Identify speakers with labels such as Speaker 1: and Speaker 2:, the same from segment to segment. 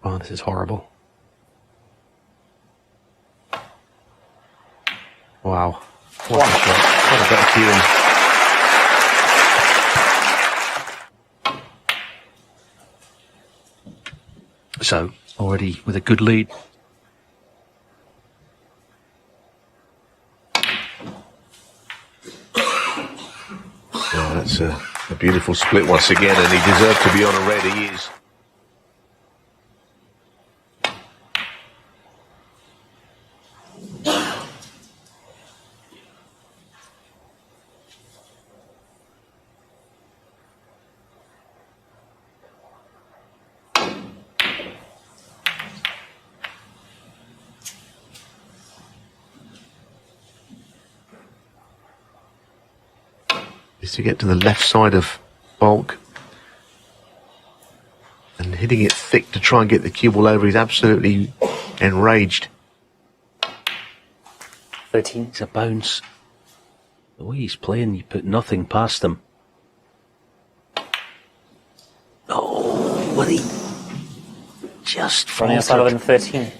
Speaker 1: Oh, this is horrible. Wow. What a shot. What a bit of cueing. So, already with a good lead.
Speaker 2: Oh, that's a beautiful split once again, and he deserved to be on a red. He is. Is to get to the left side of Bulk and hitting it thick to try and get the cue ball over. He's absolutely enraged.
Speaker 3: 13.
Speaker 1: It's a bounce. The way he's playing, you put nothing past him. Oh, will he just
Speaker 3: Ronnie
Speaker 1: faltered?
Speaker 3: O'Sullivan, 13.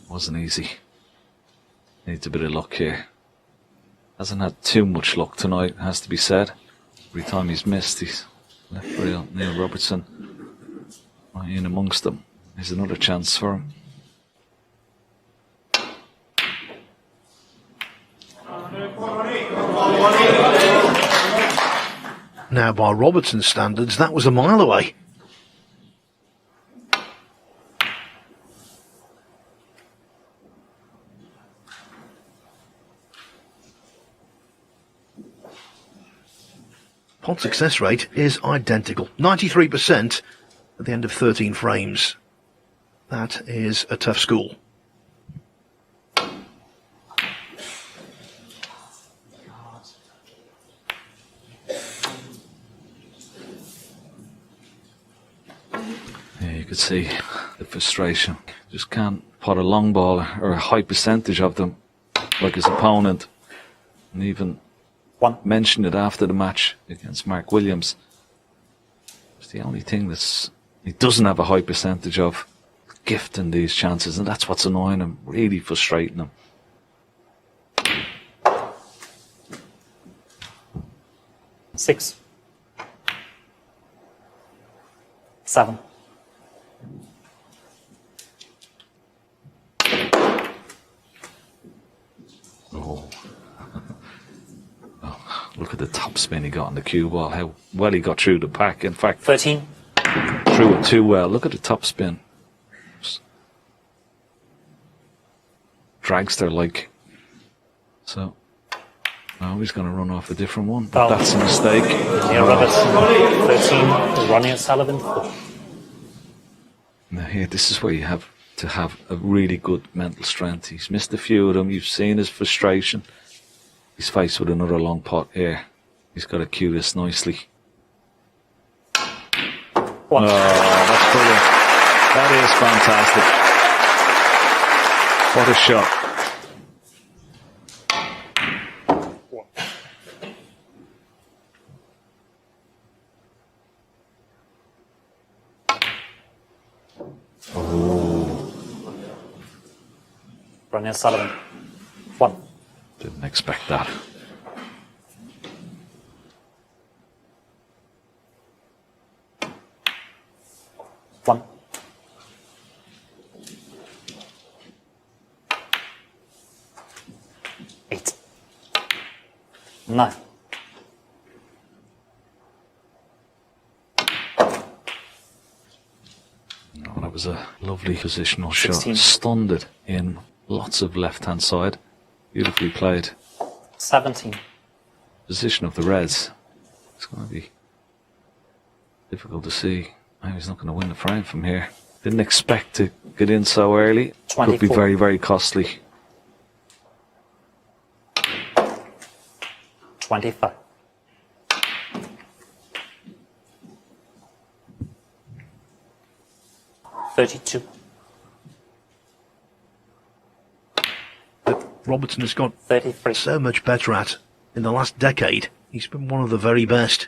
Speaker 4: Wasn't easy. Needs a bit of luck here. Hasn't had too much luck tonight, has to be said. Every time he's missed, he's left real. Neil Robertson right in amongst them. There's another chance for him.
Speaker 5: Now, by Robertson's standards, that was a mile away. Pot success rate is identical. 93% at the end of 13 frames. That is a tough school.
Speaker 4: Yeah, you could see the frustration. Just can't pot a long ball or a high percentage of them like his opponent. And even mentioned it after the match against Mark Williams. It's the only thing he doesn't have a high percentage of, gifting these chances, and that's what's annoying him, really frustrating him.
Speaker 3: Six. 7.
Speaker 4: Oh. Look at the top spin he got on the cue ball, how well he got through the pack. In fact,
Speaker 3: 13.
Speaker 4: Threw it too well. Look at the top spin. Dragster like. So, now he's going to run off a different one. But that's a mistake.
Speaker 3: Neil Robertson, 13. Ronnie O'Sullivan, 4.
Speaker 4: Now here, this is where you have to have a really good mental strength. He's missed a few of them. You've seen his frustration. He's faced with another long pot here. He's got to cue this nicely.
Speaker 3: One.
Speaker 4: Oh, that's brilliant. That is fantastic. What a shot. Oh.
Speaker 3: Ronnie O'Sullivan, 1.
Speaker 4: Didn't expect that.
Speaker 3: One. Eight. 9.
Speaker 4: Oh, that was a lovely positional
Speaker 3: 16.
Speaker 4: shot. Stunned it in lots of left-hand side. Beautifully played.
Speaker 3: 17.
Speaker 4: Position of the Reds. It's going to be difficult to see. Maybe he's not going to win the frame from here. Didn't expect to get in so early.
Speaker 3: 24.
Speaker 4: Could be very, very costly.
Speaker 3: 25. 32.
Speaker 5: That Robertson has got
Speaker 3: 33.
Speaker 5: so much better at in the last decade. He's been one of the very best.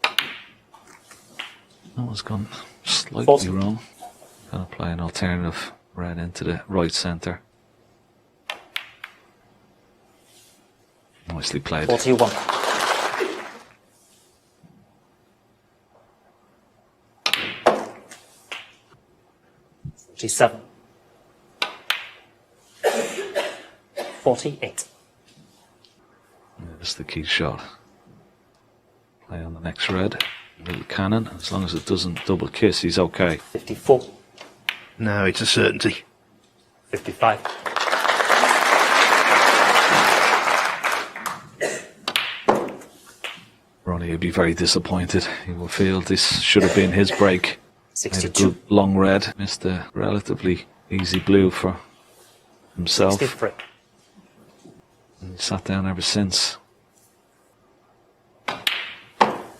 Speaker 4: That one's gone slightly
Speaker 3: 40.
Speaker 4: wrong. Gonna play an alternative red into the right centre. Nicely played.
Speaker 3: 41. Seven. 48.
Speaker 4: Yeah, that's the key shot. Play on the next red. Little cannon. As long as it doesn't double kiss, he's okay.
Speaker 3: 54.
Speaker 5: Now it's a certainty.
Speaker 3: 55.
Speaker 4: Ronnie would be very disappointed. He will feel this should have been his break. Made a
Speaker 3: 62.
Speaker 4: good long red. Missed a relatively easy blue for himself.
Speaker 3: 63.
Speaker 4: And he sat down ever since.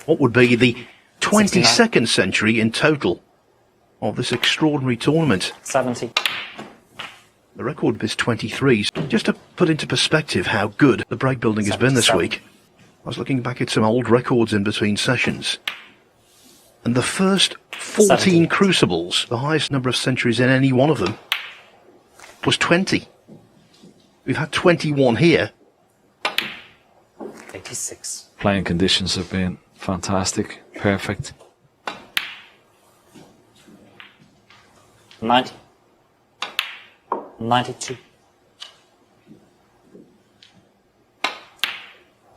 Speaker 5: What would be the 22nd century in total of this extraordinary tournament?
Speaker 3: 70.
Speaker 5: The record is 23s. Just to put into perspective how good the break building has been this
Speaker 3: 77.
Speaker 5: week, I was looking back at some old records in between sessions. And the first 14
Speaker 3: 70.
Speaker 5: Crucibles, the highest number of centuries in any one of them, was 20. We've had 21 here.
Speaker 3: 86.
Speaker 4: Playing conditions have been fantastic. Perfect.
Speaker 3: 90. 92.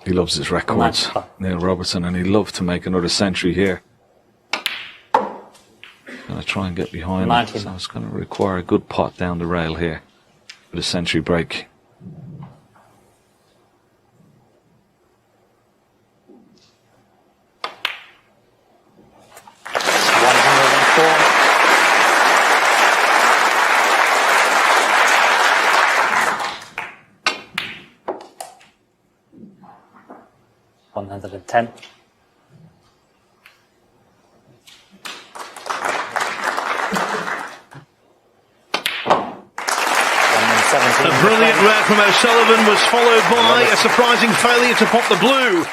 Speaker 4: He loves his records,
Speaker 3: 95.
Speaker 4: Neil Robertson, and he'd love to make another century here. Gonna try and get behind him,
Speaker 3: 99.
Speaker 4: so it's gonna require a good pot down the rail here for the century break.
Speaker 3: $110.
Speaker 5: A brilliant red from O'Sullivan was followed by a surprising failure to pop the blue.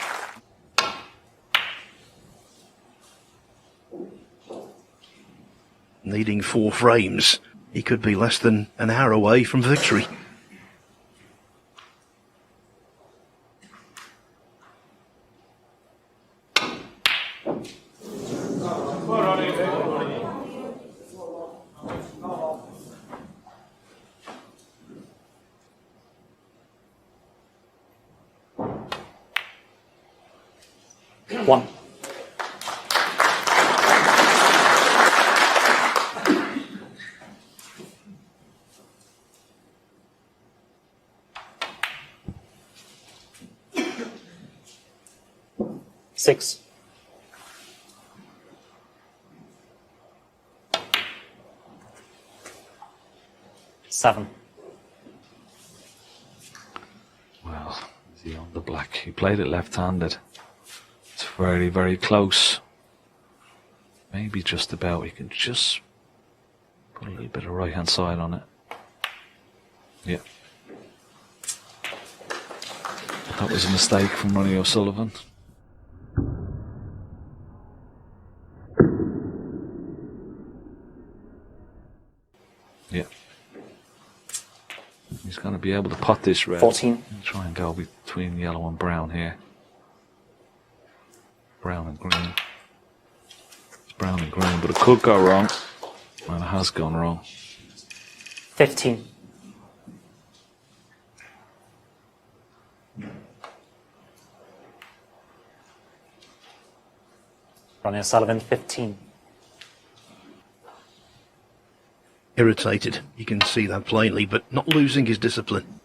Speaker 5: Needing 4 frames, he could be less than an hour away from victory.
Speaker 3: One. Six. Seven.
Speaker 4: Well, is he on the black? He played it left-handed. It's very, very close. Maybe just about. He can just put a little bit of right-hand side on it. Yeah. That was a mistake from Ronnie O'Sullivan. Yeah. He's going to be able to pot this red.
Speaker 3: 14.
Speaker 4: Try and go between yellow and brown here. Brown and green. It's brown and green, but it could go wrong. And it has gone wrong.
Speaker 3: 15. Ronnie O'Sullivan, 15.
Speaker 5: Irritated, you can see that plainly, but not losing his discipline.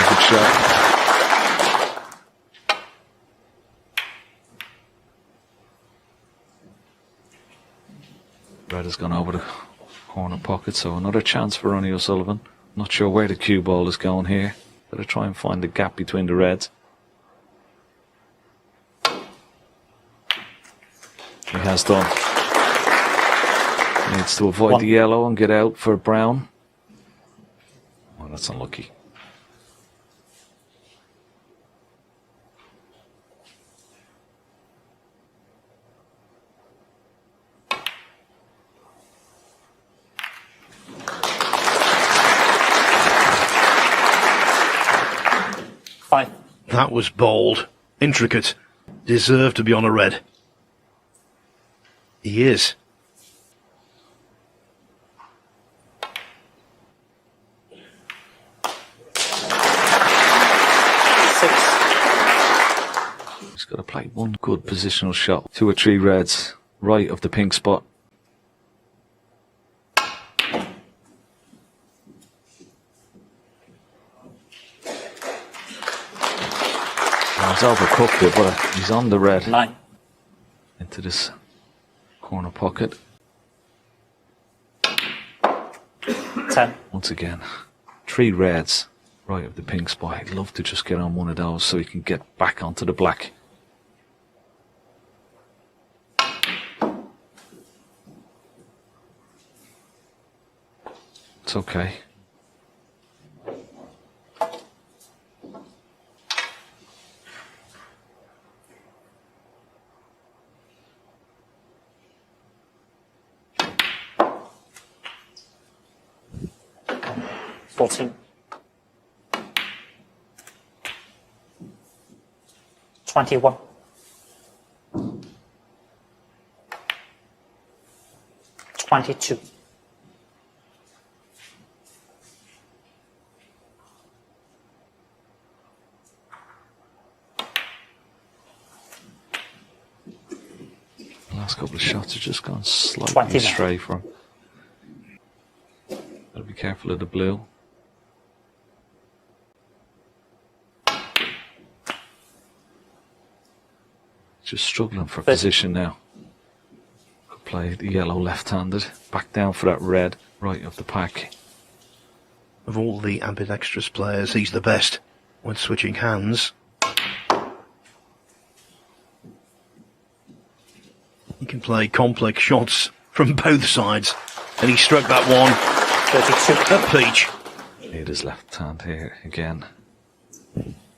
Speaker 4: Good shot. has gone over the corner pocket, so another chance for Ronnie O'Sullivan. Not sure where the cue ball is going here. Better try and find the gap between the reds. He has done. Needs to avoid the yellow and get out for brown. Oh, that's unlucky.
Speaker 3: Five.
Speaker 5: That was bold, intricate, deserved to be on a red. He is.
Speaker 4: He's got to play one good positional shot. 2 or 3 reds, right of the pink spot. He's overcooked it, but he's on the red.
Speaker 3: 9.
Speaker 4: Into this corner pocket.
Speaker 3: 10.
Speaker 4: Once again, 3 reds, right of the pink spot. I'd love to just get on one of those so he can get back onto the black. It's okay.
Speaker 3: $14. 21. 22.
Speaker 4: 'Last couple of shots have just gone slightly
Speaker 3: 29.
Speaker 4: astray for him. Gotta be careful of the blue. Just struggling for position now. Could play the yellow left-handed. Back down for that red right of the pack.
Speaker 5: Of all the ambidextrous players, he's the best when switching hands. He can play complex shots from both sides, and he struck that one
Speaker 3: 32.
Speaker 5: at peach.
Speaker 4: Need his left hand here again.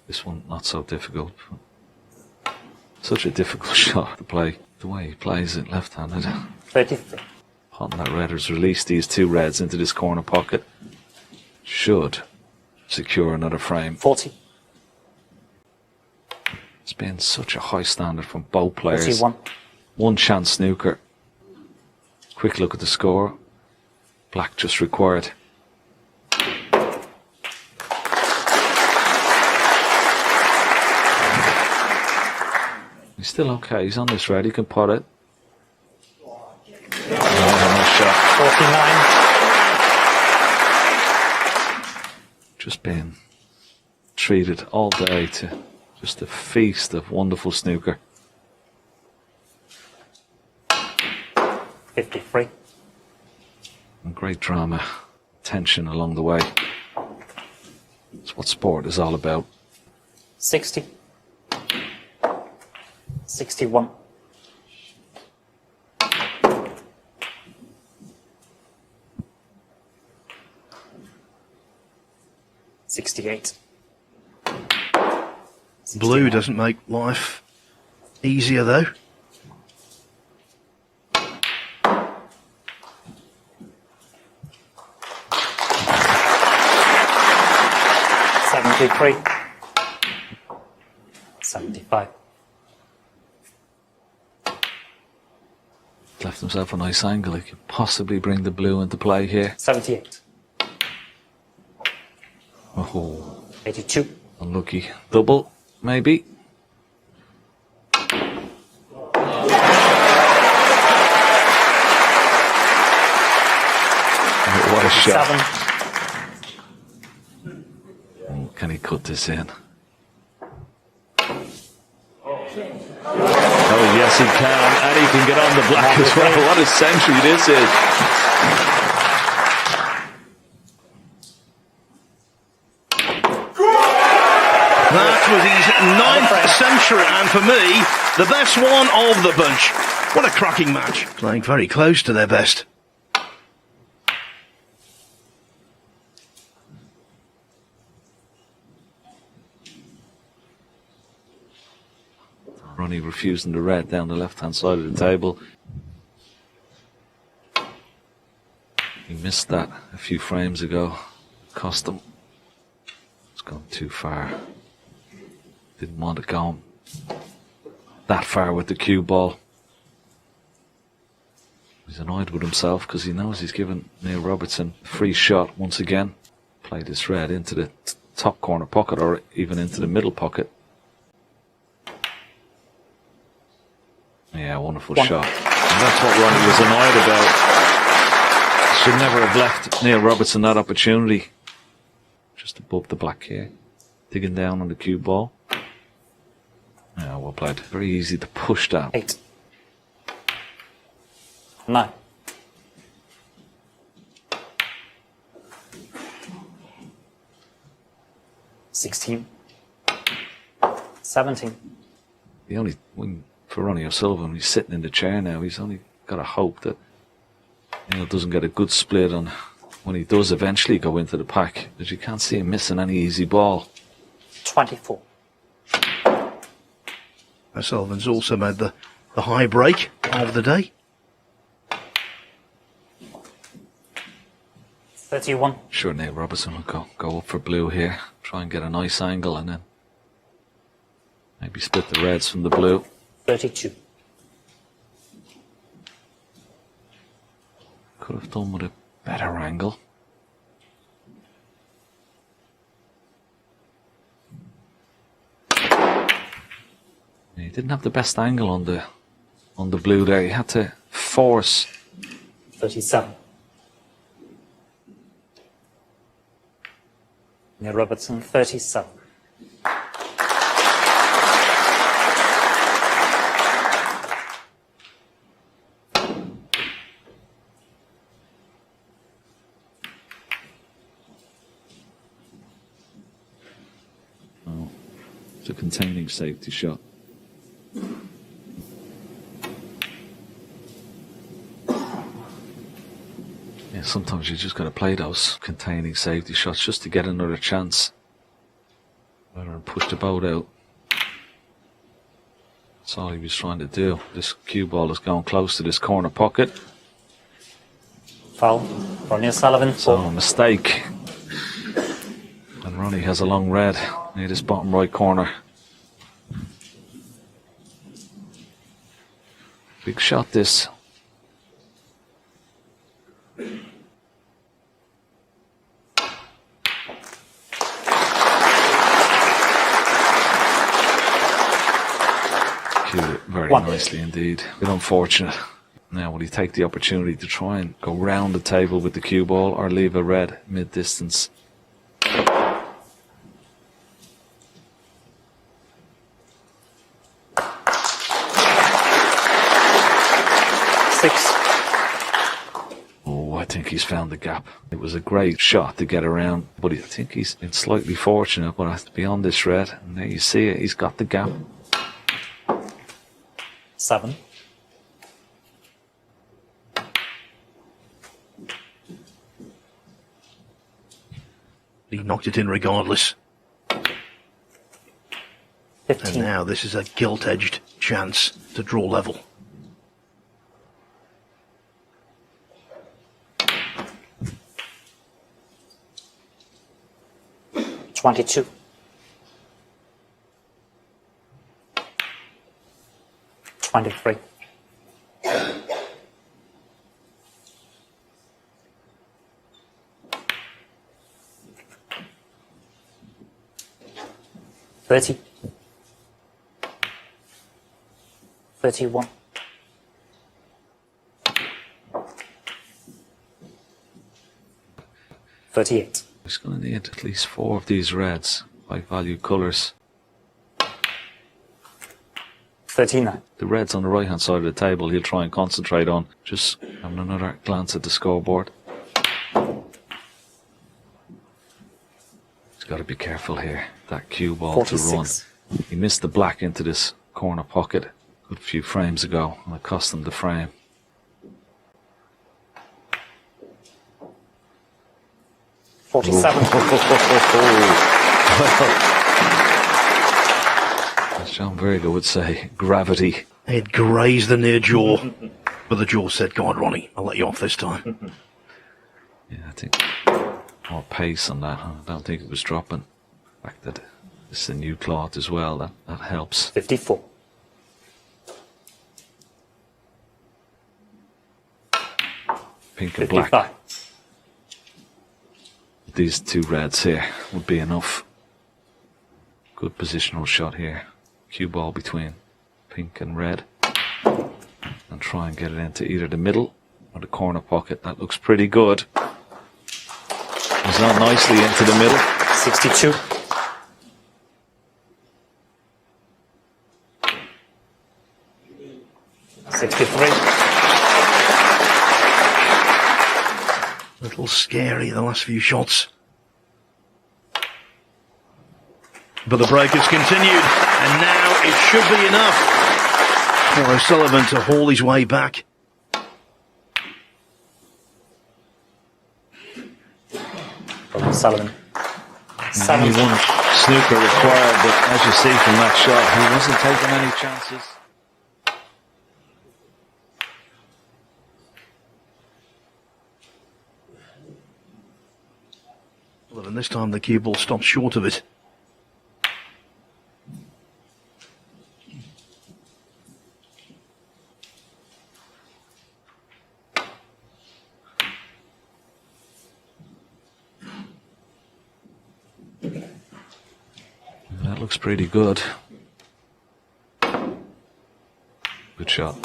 Speaker 4: This one not so difficult. Such a difficult shot to play. The way he plays it left-handed.
Speaker 3: 33.
Speaker 4: Potting that red has released these 2 reds into this corner pocket. Should secure another frame.
Speaker 3: 40.
Speaker 4: It's been such a high standard from both players.
Speaker 3: 41.
Speaker 4: One chance snooker. Quick look at the score. Black just required. He's still okay. He's on this red. He can pot it. Nice shot.
Speaker 3: 49.
Speaker 4: Just been treated all day to just a feast of wonderful snooker.
Speaker 3: 53.
Speaker 4: And great drama, tension along the way. It's what sport is all about.
Speaker 3: 60. 61. 68.
Speaker 5: Blue doesn't make life easier though.
Speaker 3: $73. 75.
Speaker 4: Left himself a nice angle. He could possibly bring the blue into play here.
Speaker 3: 78.
Speaker 4: Oh,
Speaker 3: 82.
Speaker 4: unlucky. Double, maybe. What a shot.
Speaker 3: 7.
Speaker 4: Can he cut this in? Oh, yes, he can. And he can get on the black as well. What a century this is.
Speaker 5: That was his 9th century, and for me, the best one of the bunch. What a cracking match. Playing very close to their best.
Speaker 4: Ronnie refusing the red down the left-hand side of the table. He missed that a few frames ago. Cost him. It's gone too far. Didn't want it going that far with the cue ball. He's annoyed with himself because he knows he's given Neil Robertson a free shot once again. Played this red into the top corner pocket or even into the middle pocket. Yeah, wonderful shot. And that's what Ronnie was annoyed about. Should never have left Neil Robertson that opportunity. Just above the black here. Digging down on the cue ball. Yeah, well played. Very easy to push that.
Speaker 3: 8. 9. 16. 17.
Speaker 4: The only win for Ronnie O'Sullivan, he's sitting in the chair now. He's only got to hope that Neil doesn't get a good split on when he does eventually go into the pack, because you can't see him missing any easy ball.
Speaker 3: 24.
Speaker 5: O'Sullivan's also made the high break of the day.
Speaker 3: 31.
Speaker 4: Sure, Neil Robertson will go up for blue here, try and get a nice angle, and then maybe split the reds from the blue.
Speaker 3: 32.
Speaker 4: Could have done with a better angle. He didn't have the best angle on the blue there. He had to force.
Speaker 3: 37. Neil Robertson, 37.
Speaker 4: Oh, it's a containing safety shot. Yeah, sometimes you just got to play those containing safety shots just to get another chance. Rather than push the boat out. That's all he was trying to do. This cue ball is going close to this corner pocket.
Speaker 3: Foul. Ronnie O'Sullivan, 4.
Speaker 4: So a mistake. And Ronnie has a long red near this bottom right corner. Big shot this. Cued it very nicely indeed. A bit unfortunate. Now will he take the opportunity to try and go round the table with the cue ball or leave a red mid-distance? I think he's found the gap. It was a great shot to get around, but I think he's been slightly fortunate, but has to be on this red. And there you see it, he's got the gap.
Speaker 3: 7.
Speaker 5: He knocked it in regardless.
Speaker 3: 15.
Speaker 5: And now this is a gilt-edged chance to draw level.
Speaker 3: 22. 23. 30. 31. 38.
Speaker 4: He's going to need at least 4 of these reds, high value colours.
Speaker 3: 39.
Speaker 4: The red's on the right-hand side of the table. He'll try and concentrate on just having another glance at the scoreboard. He's got to be careful here. That cue ball
Speaker 3: 46.
Speaker 4: to run. He missed the black into this corner pocket a good few frames ago, and it cost him the frame. As John Virgo would say, gravity.
Speaker 5: It grazed the near jaw. But the jaw said, "Go on, Ronnie, I'll let you off this time."
Speaker 4: Yeah, I think more pace on that. I don't think it was dropping. The fact that it's a new cloth as well, that helps.
Speaker 3: 54.
Speaker 4: Pink and
Speaker 3: 55.
Speaker 4: black. These two reds here would be enough. Good positional shot here. Cue ball between pink and red. And try and get it into either the middle or the corner pocket. That looks pretty good. It's not nicely into the middle.
Speaker 3: 62.
Speaker 5: A little scary, the last few shots. But the break has continued, and now it should be enough for O'Sullivan to haul his way back.
Speaker 3: From O'Sullivan.
Speaker 4: Only one snooker required, but as you see from that shot, he wasn't taking any chances.
Speaker 5: And this time the cue ball stopped short of it.
Speaker 4: That looks pretty good. Good shot.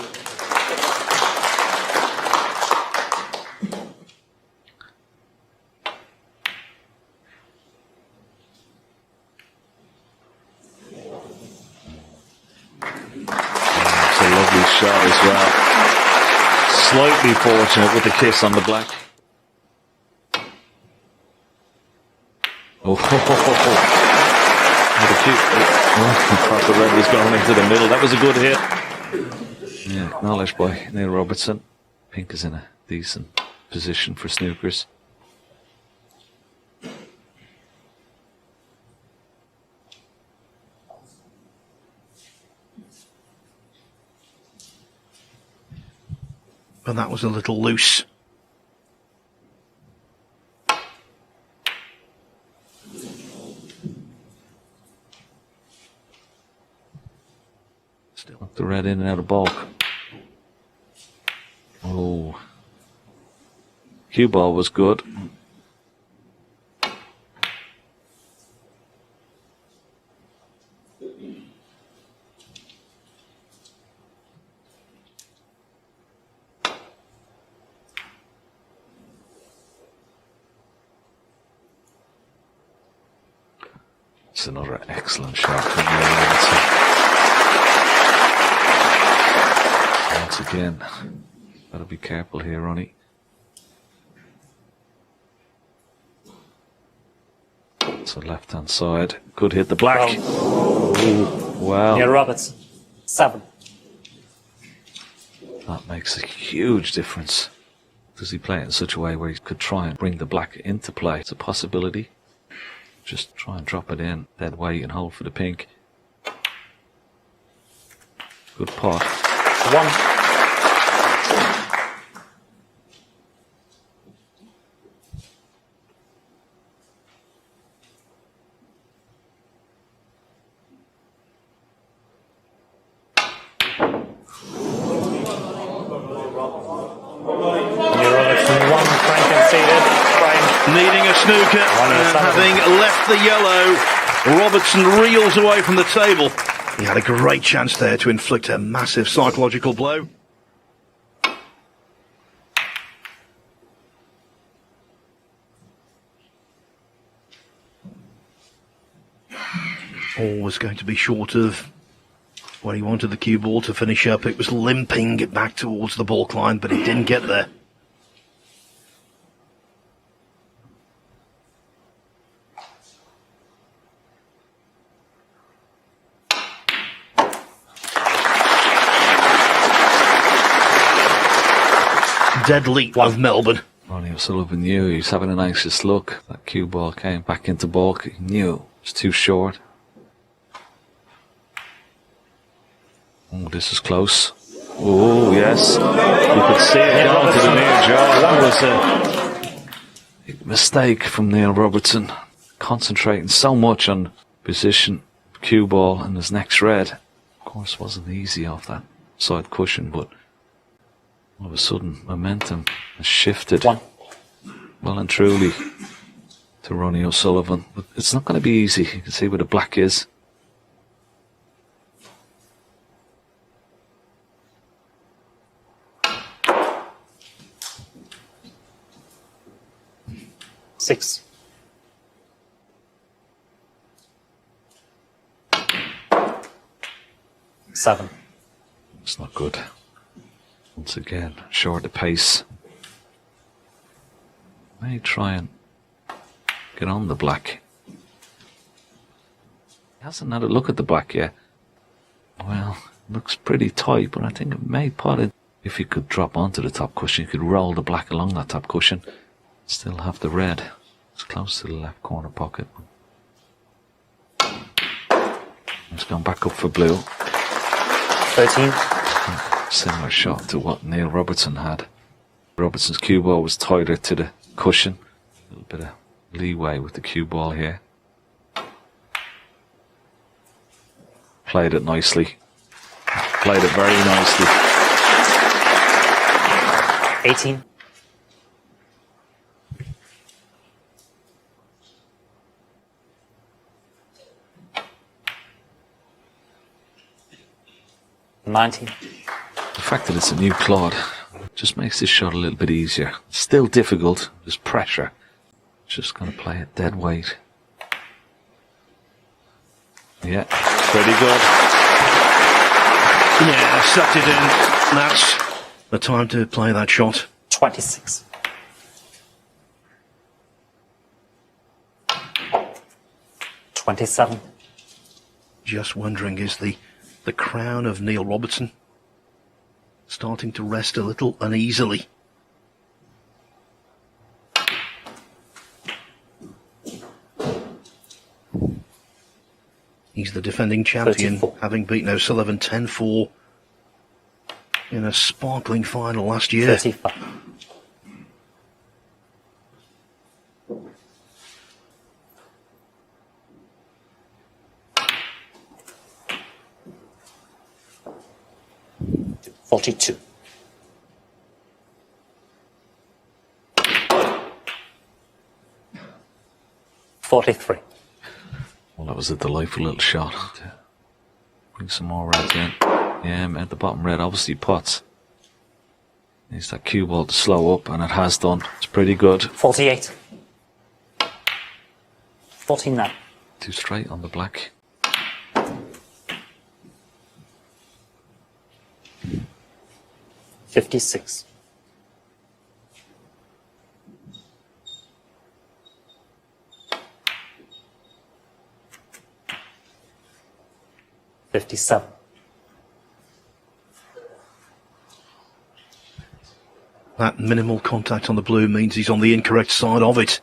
Speaker 4: Shot as well. Slightly fortunate with the kiss on the black. Oh, what a cute. I thought the red was going into the middle. That was a good hit. Yeah, acknowledged by Neil Robertson. Pink is in a decent position for snookers.
Speaker 5: But that was a little loose. Still.
Speaker 4: The red in and out of bulk. Oh. Cue ball was good. It's another excellent shot from Robertson. Once again, gotta be careful here, Ronnie. So left hand side, good hit the black. Wow.
Speaker 3: Neil Robertson. 7.
Speaker 4: That makes a huge difference. Does he play it in such a way where he could try and bring the black into play? It's a possibility. Just try and drop it in that way and hold for the pink. Good pot.
Speaker 3: 1.
Speaker 5: Needing a snooker and having left the yellow, Robertson reels away from the table. He had a great chance there to inflict a massive psychological blow. Always going to be short of where he wanted the cue ball to finish up. It was limping back towards the balk line, but it didn't get there. Deadly of Melbourne.
Speaker 4: Ronnie O'Sullivan knew he was having an anxious look. That cue ball came back into balk. He knew it was too short. Oh, this is close. Oh, yes. You could see it going to the near jaw. That was a big mistake from Neil Robertson. Concentrating so much on position, cue ball, and his next red. Of course, wasn't easy off that side cushion, but all of a sudden, momentum has shifted well and truly to Ronnie O'Sullivan. But it's not going to be easy. You can see where the black is.
Speaker 3: Six. Seven.
Speaker 4: It's not good. Once again, short the pace. May try and get on the black. He hasn't had a look at the black yet. Well, looks pretty tight, but I think it may pot it. If he could drop onto the top cushion, he could roll the black along that top cushion. Still have the red. It's close to the left corner pocket. It's gone back up for blue.
Speaker 3: 13.
Speaker 4: Similar shot to what Neil Robertson had. Robertson's cue ball was tighter to the cushion. A little bit of leeway with the cue ball here. Played it nicely. Played it very nicely.
Speaker 3: 18. $19.
Speaker 4: The fact that it's a new clod just makes this shot a little bit easier. Still difficult, there's pressure. Just going to play it dead weight. Yeah, pretty good.
Speaker 5: Yeah, sucked it in. That's the time to play that shot.
Speaker 3: 26. $27.
Speaker 5: Just wondering, is the crown of Neil Robertson starting to rest a little uneasily? He's the defending champion,
Speaker 3: 34.
Speaker 5: having beaten O'Sullivan 10-4 in a sparkling final last year.
Speaker 3: 35. $42. $43.
Speaker 4: Well, that was a delightful little shot. Bring some more reds in. Yeah, at the bottom red, obviously pots. Needs that cue ball to slow up, and it has done. It's pretty good.
Speaker 3: 48. 49.
Speaker 4: Too straight on the black.
Speaker 3: $56. $57.
Speaker 5: That minimal contact on the blue means he's on the incorrect side of it.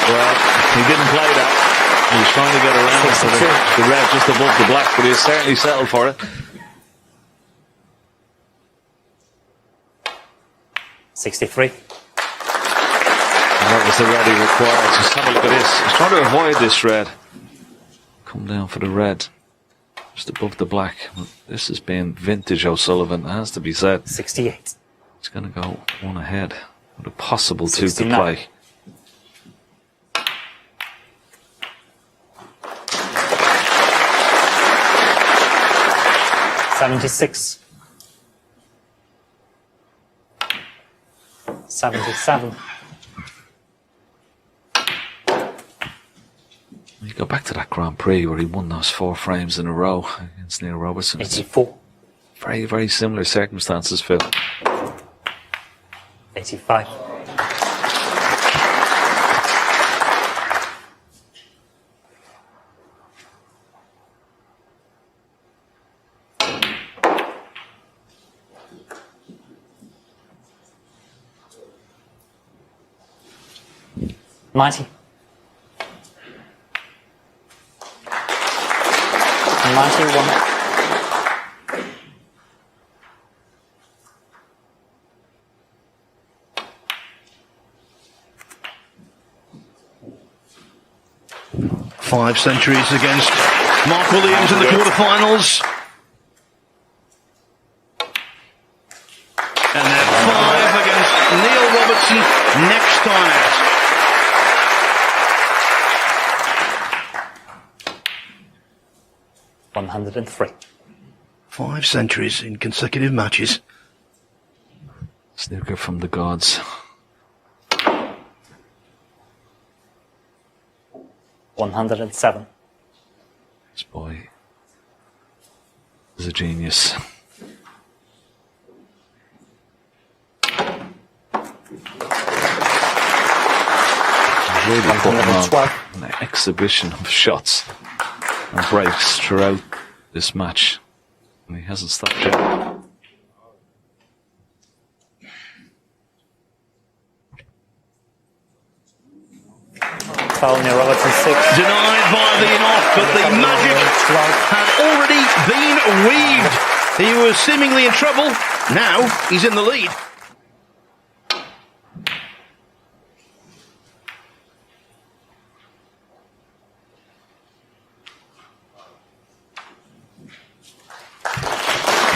Speaker 4: Well, he didn't play that. He was trying to get around to the red just above the black, but he certainly settled for it.
Speaker 3: 63.
Speaker 4: And that was the red he required. Just have a look at this. He's trying to avoid this red. Come down for the red. Just above the black. This has been vintage O'Sullivan, it has to be said.
Speaker 3: 68.
Speaker 4: He's going to go one ahead with a possible two to
Speaker 3: 69.
Speaker 4: play.
Speaker 3: $76. 77.
Speaker 4: You go back to that Grand Prix where he won those 4 frames in a row against Neil Robertson. It's
Speaker 3: 84.
Speaker 4: very, very similar circumstances, Phil.
Speaker 3: 85. $90. 91.
Speaker 5: Five centuries against Mark Williams in the quarterfinals. And then 5 against Neil Robertson next time out.
Speaker 3: $103.
Speaker 5: 5 centuries in consecutive matches.
Speaker 4: Snooker from the gods.
Speaker 3: $107.
Speaker 4: This boy is a genius. Really putting on an exhibition of shots and breaks throughout this match, and he hasn't stopped yet.
Speaker 3: Foul near Robertson 6.
Speaker 5: Denied by the in-off, but the magic had already been weaved. He was seemingly in trouble. Now he's in the lead.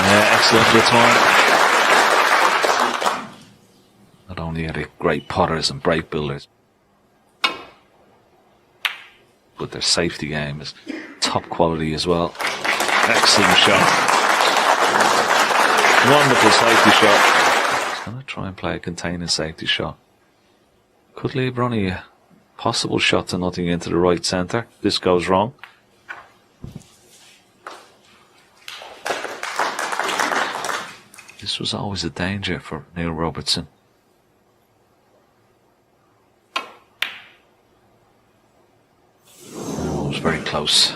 Speaker 4: Excellent return. Not only are they great potters and break builders, but their safety game is top quality as well. Excellent shot. Wonderful safety shot. He's going to try and play a containing safety shot. Could leave Ronnie a possible shot to nothing into the right centre. This goes wrong. This was always a danger for Neil Robertson. Oh, it was very close.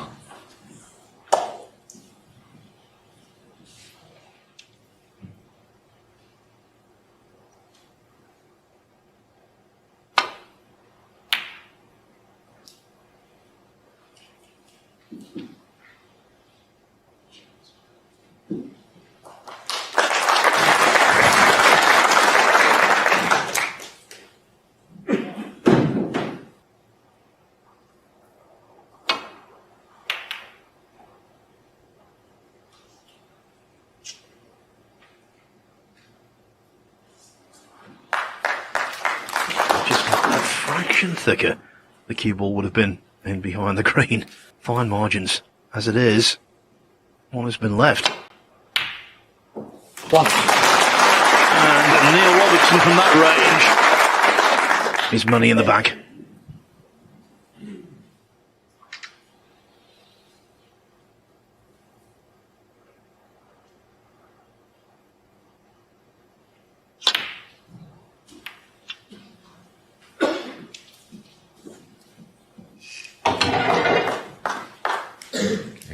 Speaker 5: Thicker the cue ball would have been in behind the green. Fine margins. As it is, one has been left.
Speaker 3: 1.
Speaker 5: And Neil Robertson from that range. His money in the bag.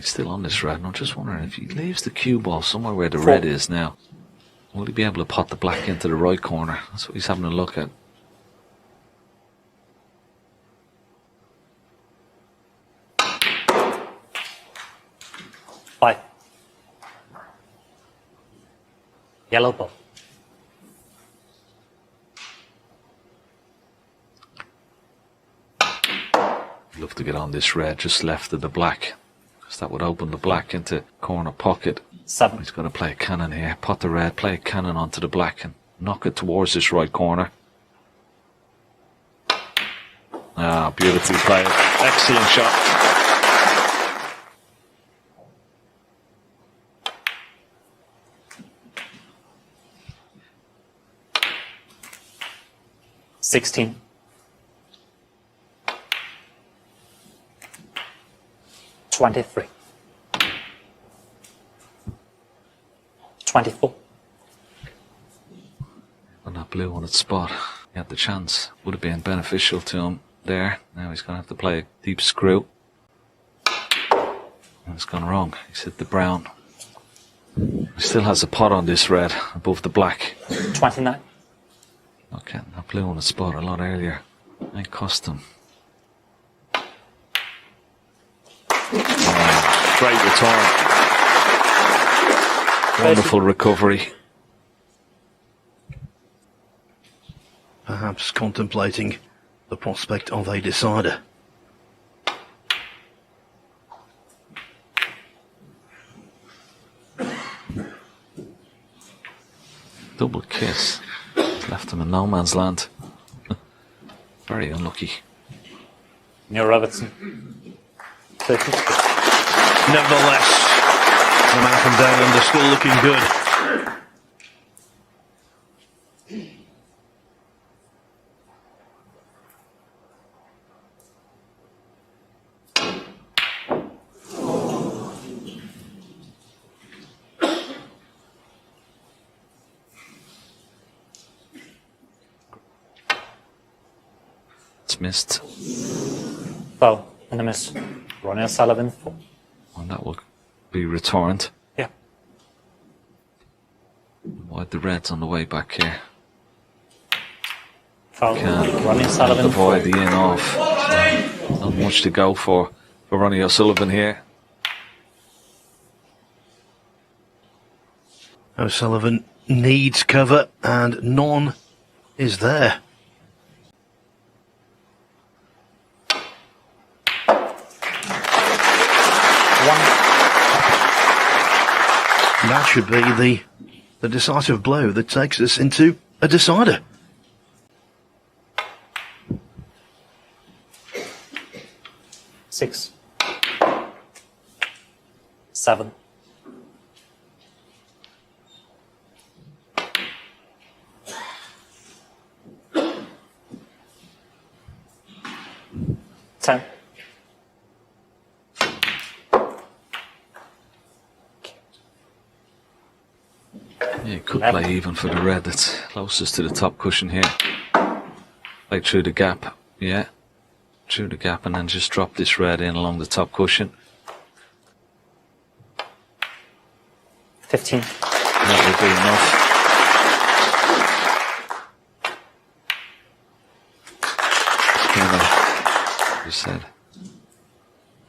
Speaker 4: Still on this red, and I'm just wondering if he leaves the cue ball somewhere where the red is now, will he be able to pot the black into the right corner? That's what he's having a look at.
Speaker 3: Five. Yellow ball.
Speaker 4: Love to get on this red just left of the black. That would open the black into corner pocket.
Speaker 3: 7.
Speaker 4: He's going to play a cannon here. Pot the red, play a cannon onto the black and knock it towards this right corner. Ah, beautifully played. Excellent shot.
Speaker 3: 16. 23. 24.
Speaker 4: On that blue on its spot, he had the chance. Would have been beneficial to him there. Now he's going to have to play a deep screw. And it's gone wrong. He's hit the brown. He still has a pot on this red above the black.
Speaker 3: 29.
Speaker 4: Not getting that blue on its spot a lot earlier. Might cost him. Great return. Wonderful recovery.
Speaker 5: Perhaps contemplating the prospect of a decider.
Speaker 4: Double kiss. Left him in no man's land. Very unlucky.
Speaker 3: Neil Robertson. 32.
Speaker 5: Nevertheless, the man from down under still looking good.
Speaker 4: It's missed.
Speaker 3: Foul in the miss. Ronnie O'Sullivan. 4.
Speaker 4: And that will be returned.
Speaker 3: Yeah.
Speaker 4: Wide the reds on the way back here.
Speaker 3: Foul.
Speaker 4: Can
Speaker 3: Ronnie O'Sullivan. 4.
Speaker 4: avoid the in off. Not much to go for Ronnie O'Sullivan here.
Speaker 5: O'Sullivan needs cover and none is there. That should be the decisive blow that takes us into a decider.
Speaker 3: Six. 7. 10.
Speaker 4: Yeah, could play even for the red that's closest to the top cushion here. Play through the gap, yeah. Through the gap and then just drop this red in along the top cushion.
Speaker 3: 15.
Speaker 4: That will be enough. As you said,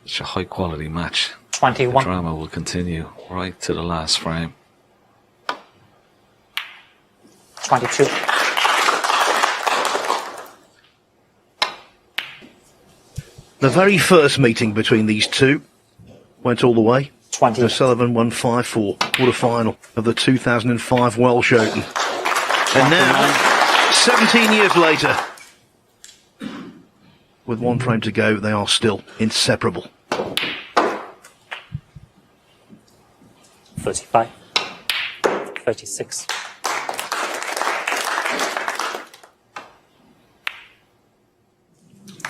Speaker 4: such a high quality match.
Speaker 3: 21.
Speaker 4: The drama will continue right to the last frame.
Speaker 3: 22.
Speaker 5: The very first meeting between these two went all the way.
Speaker 3: 20.
Speaker 5: O'Sullivan won 5-4, quarter-final of the 2005 Welsh Open. And now, 17 years later, with one frame to go, they are still inseparable.
Speaker 3: 35. 36.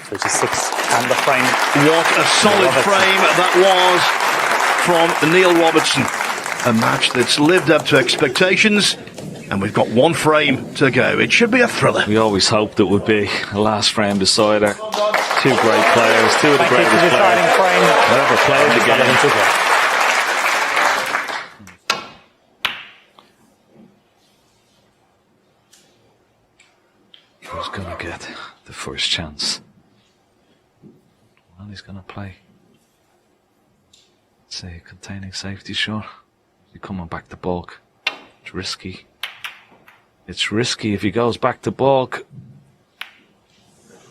Speaker 3: 36. And the frame.
Speaker 5: What a solid frame that was from Neil Robertson. A match that's lived up to expectations, and we've got one frame to go. It should be a thriller.
Speaker 4: We always hoped it would be a last frame decider. Two great players, two of the greatest players that ever played the game. Who's going to get the first chance? Well, he's going to play. Say, containing safety shot. He's coming back to bulk. It's risky. It's risky if he goes back to bulk.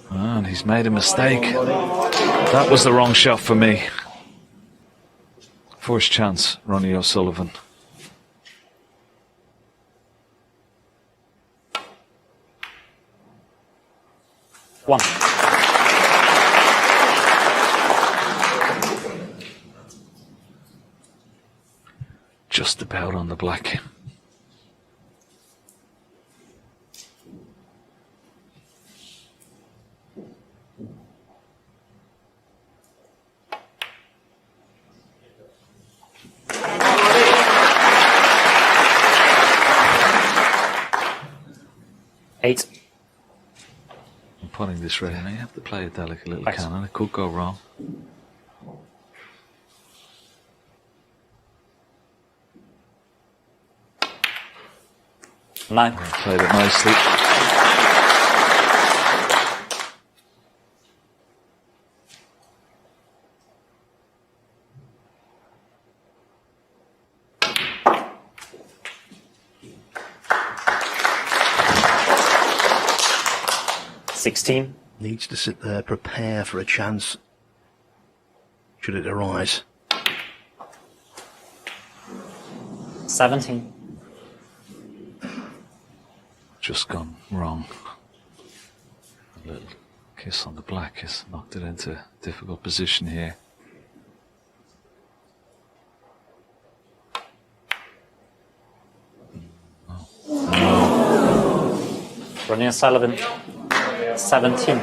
Speaker 4: And he's made a mistake. That was the wrong shot for me. First chance, Ronnie O'Sullivan.
Speaker 3: One.
Speaker 4: Just about on the black.
Speaker 3: 8.
Speaker 4: I'm putting this ready. Now you have to play a delicate little
Speaker 3: Thanks.
Speaker 4: cannon. It could go wrong.
Speaker 3: Nine.
Speaker 4: Played it nicely.
Speaker 3: $16.
Speaker 5: Needs to sit there, prepare for a chance should it arise.
Speaker 3: 17.
Speaker 4: Just gone wrong. A little kiss on the black has knocked it into a difficult position here.
Speaker 3: Ronnie O'Sullivan. 17.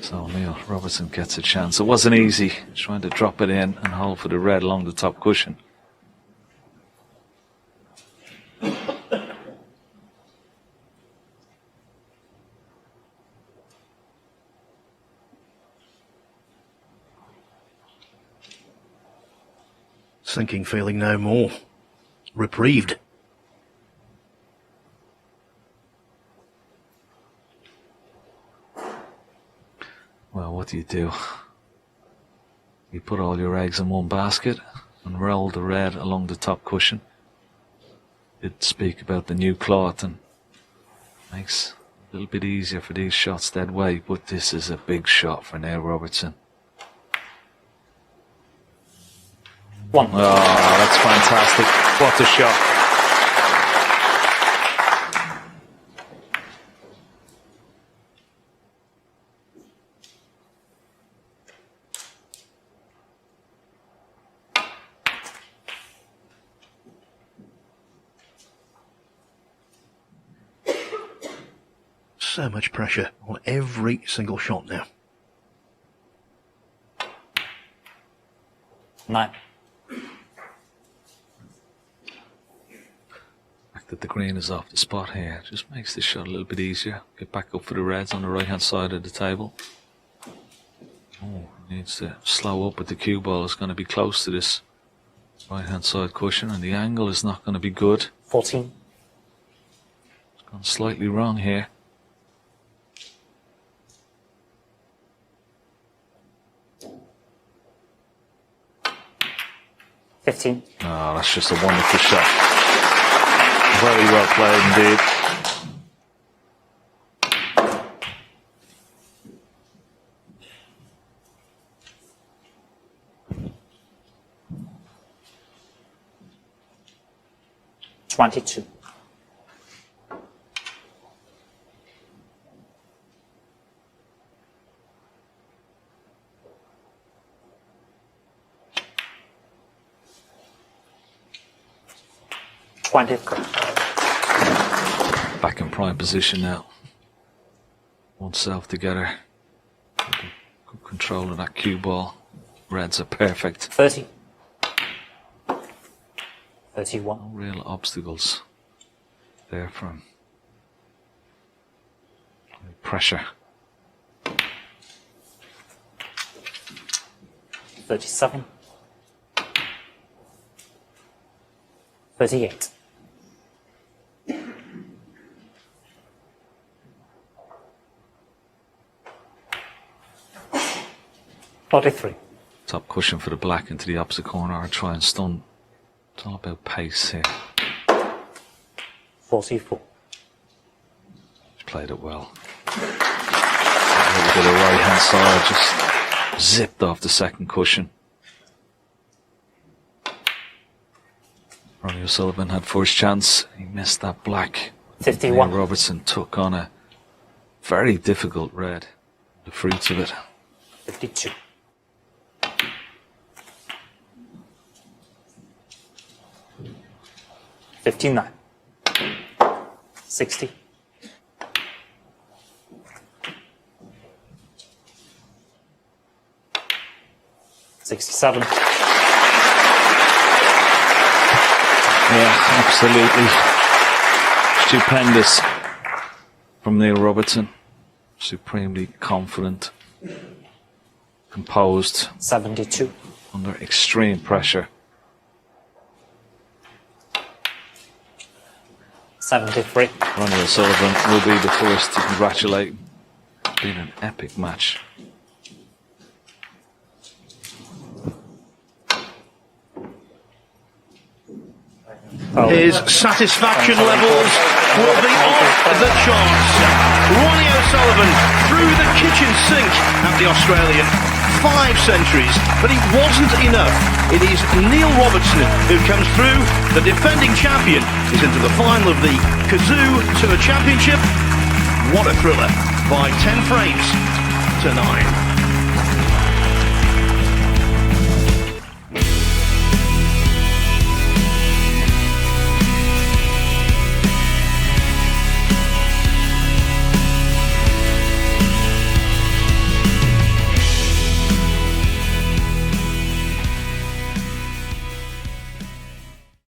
Speaker 4: So Neil Robertson gets a chance. It wasn't easy trying to drop it in and hold for the red along the top cushion.
Speaker 5: Sinking feeling no more. Reprieved.
Speaker 4: Well, what do? You put all your eggs in one basket and roll the red along the top cushion. You'd speak about the new cloth and makes it a little bit easier for these shots that way, but this is a big shot for Neil Robertson.
Speaker 3: 1.
Speaker 4: Oh, that's fantastic. What a shot.
Speaker 5: So much pressure on every single shot now.
Speaker 3: 9.
Speaker 4: That the green is off the spot here just makes this shot a little bit easier. Get back up for the reds on the right hand side of the table. Oh, needs to slow up with the cue ball. It's going to be close to this right hand side cushion and the angle is not going to be good.
Speaker 3: 14.
Speaker 4: It's gone slightly wrong here.
Speaker 3: $15.
Speaker 4: Oh, that's just a wonderful shot. Very well played indeed.
Speaker 3: $22.
Speaker 4: Back in prime position now. Oneself together. Good control of that cue ball. Reds are perfect.
Speaker 3: 30. 31.
Speaker 4: No real obstacles there from pressure.
Speaker 3: 37. 38. $43.
Speaker 4: Top cushion for the black into the opposite corner. Or try and stun. It's all about pace here.
Speaker 3: 44.
Speaker 4: He's played it well. A little bit of right hand side, just zipped off the second cushion. Ronnie O'Sullivan had first chance. He missed that black.
Speaker 3: 51.
Speaker 4: Neil Robertson took on a very difficult red. The fruits of it.
Speaker 3: 52. 59. 60. 67.
Speaker 4: Yeah, absolutely stupendous. from Neil Robertson. Supremely confident, composed,
Speaker 3: 72.
Speaker 4: under extreme pressure.
Speaker 3: 73.
Speaker 4: Ronnie O'Sullivan will be the first to congratulate. It's been an epic match.
Speaker 5: His satisfaction levels will be off the charts. Ronnie O'Sullivan through the kitchen sink at the Australian. 5 centuries, but it wasn't enough. It is Neil Robertson who comes through. The defending champion is into the final of the Kazoo Tour Championship. What a thriller by 10 frames to 9.